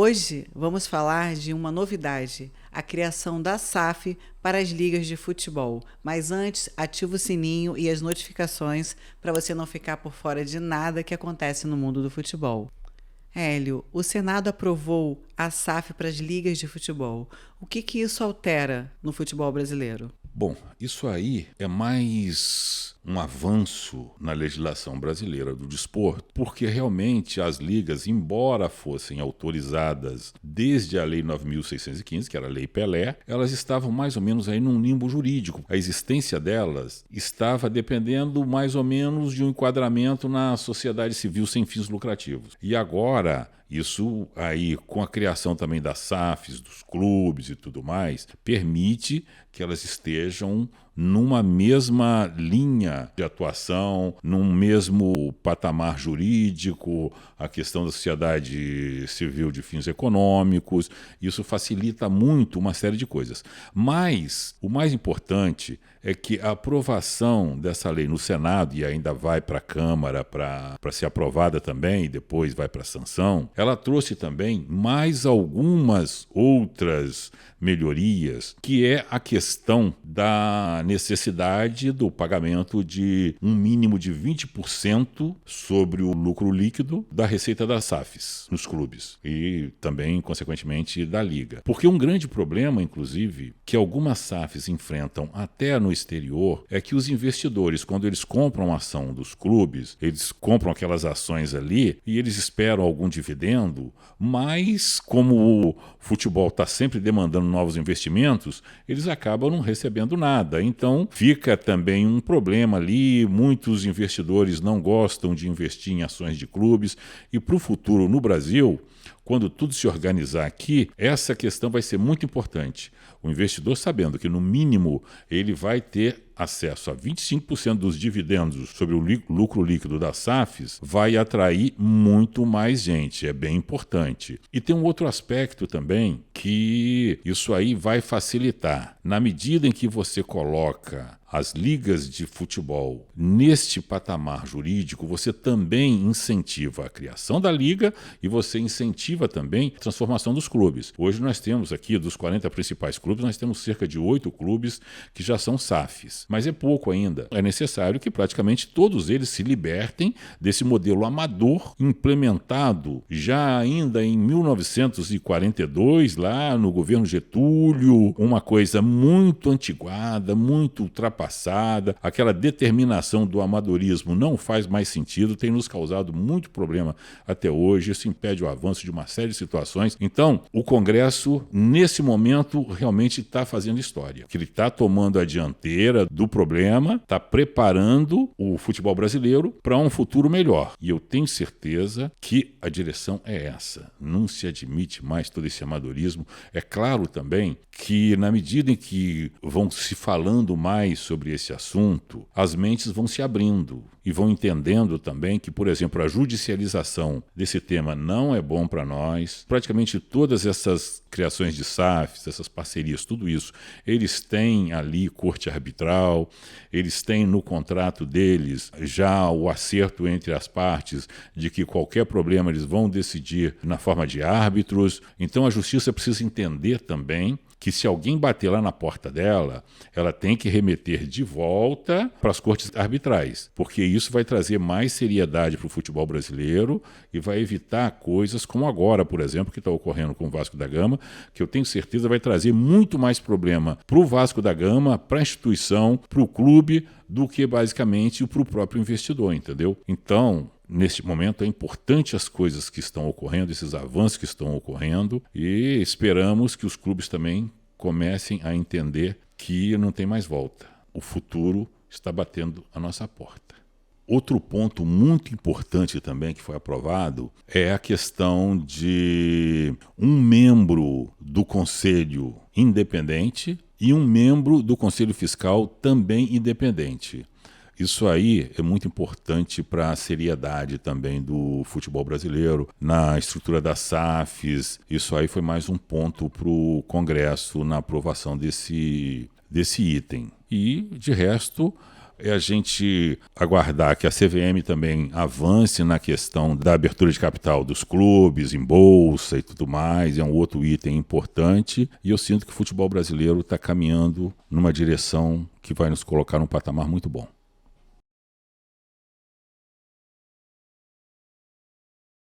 Hoje vamos falar de uma novidade, a criação da SAF para as ligas de futebol. Mas antes, ativa o sininho e as notificações para você não ficar por fora de nada que acontece no mundo do futebol. Hélio, o Senado aprovou a SAF para as ligas de futebol. O que isso altera no futebol brasileiro? Bom, isso aí é mais um avanço na legislação brasileira do desporto, porque realmente as ligas, embora fossem autorizadas desde a Lei 9.615, que era a Lei Pelé, elas estavam mais ou menos aí num limbo jurídico. A existência delas estava dependendo mais ou menos de um enquadramento na sociedade civil sem fins lucrativos. E agora, isso aí, com a criação também das SAFs, dos clubes e tudo mais, permite que elas estejam numa mesma linha de atuação, num mesmo patamar jurídico, a questão da sociedade civil de fins econômicos. Isso facilita muito uma série de coisas. Mas o mais importante é que a aprovação dessa lei no Senado, e ainda vai para a Câmara para ser aprovada também, e depois vai para a sanção, ela trouxe também mais algumas outras melhorias, que é a questão da necessidade do pagamento de um mínimo de 20% sobre o lucro líquido da receita das SAFs nos clubes e também, consequentemente, da Liga. Porque um grande problema, inclusive, que algumas SAFs enfrentam até no exterior é que os investidores, quando eles compram a ação dos clubes, eles compram aquelas ações ali e eles esperam algum dividendo, mas como o futebol está sempre demandando novos investimentos, eles acabam não recebendo nada. Então fica também um problema ali, muitos investidores não gostam de investir em ações de clubes e para o futuro no Brasil, quando tudo se organizar aqui, essa questão vai ser muito importante. O investidor sabendo que, no mínimo, ele vai ter acesso a 25% dos dividendos sobre o lucro líquido das SAFs, vai atrair muito mais gente. É bem importante. E tem um outro aspecto também que isso aí vai facilitar. Na medida em que você coloca as ligas de futebol neste patamar jurídico, você também incentiva a criação da liga e você incentiva também a transformação dos clubes. Hoje nós temos aqui, dos 40 principais clubes, nós temos cerca de 8 clubes que já são SAFs. Mas é pouco ainda. É necessário que praticamente todos eles se libertem desse modelo amador implementado já ainda em 1942, lá no governo Getúlio, uma coisa muito antiquada, muito ultrapassada. Aquela determinação do amadorismo não faz mais sentido, tem nos causado muito problema até hoje. Isso impede o avanço de uma série de situações. Então, o Congresso, nesse momento, realmente está fazendo história. Que ele está tomando a dianteira do problema, está preparando o futebol brasileiro para um futuro melhor. E eu tenho certeza que a direção é essa. Não se admite mais todo esse amadorismo. É claro também que, na medida em que vão se falando mais sobre esse assunto, as mentes vão se abrindo e vão entendendo também que, por exemplo, a judicialização desse tema não é bom para nós. Praticamente todas essas criações de SAFs, essas parcerias, tudo isso, eles têm ali corte arbitral, eles têm no contrato deles já o acerto entre as partes de que qualquer problema eles vão decidir na forma de árbitros. Então a justiça precisa entender também que se alguém bater lá na porta dela, ela tem que remeter de volta para as cortes arbitrais, porque isso vai trazer mais seriedade para o futebol brasileiro e vai evitar coisas como agora, por exemplo, que está ocorrendo com o Vasco da Gama, que eu tenho certeza vai trazer muito mais problema para o Vasco da Gama, para a instituição, para o clube, do que basicamente para o próprio investidor, entendeu? Então, neste momento é importante as coisas que estão ocorrendo, esses avanços que estão ocorrendo, e esperamos que os clubes também comecem a entender que não tem mais volta. O futuro está batendo a nossa porta. Outro ponto muito importante também que foi aprovado é a questão de um membro do Conselho independente e um membro do Conselho Fiscal também independente. Isso aí é muito importante para a seriedade também do futebol brasileiro, na estrutura das SAFs. Isso aí foi mais um ponto para o Congresso na aprovação desse item. E, de resto, é a gente aguardar que a CVM também avance na questão da abertura de capital dos clubes, em bolsa e tudo mais, é um outro item importante, e eu sinto que o futebol brasileiro está caminhando numa direção que vai nos colocar num patamar muito bom.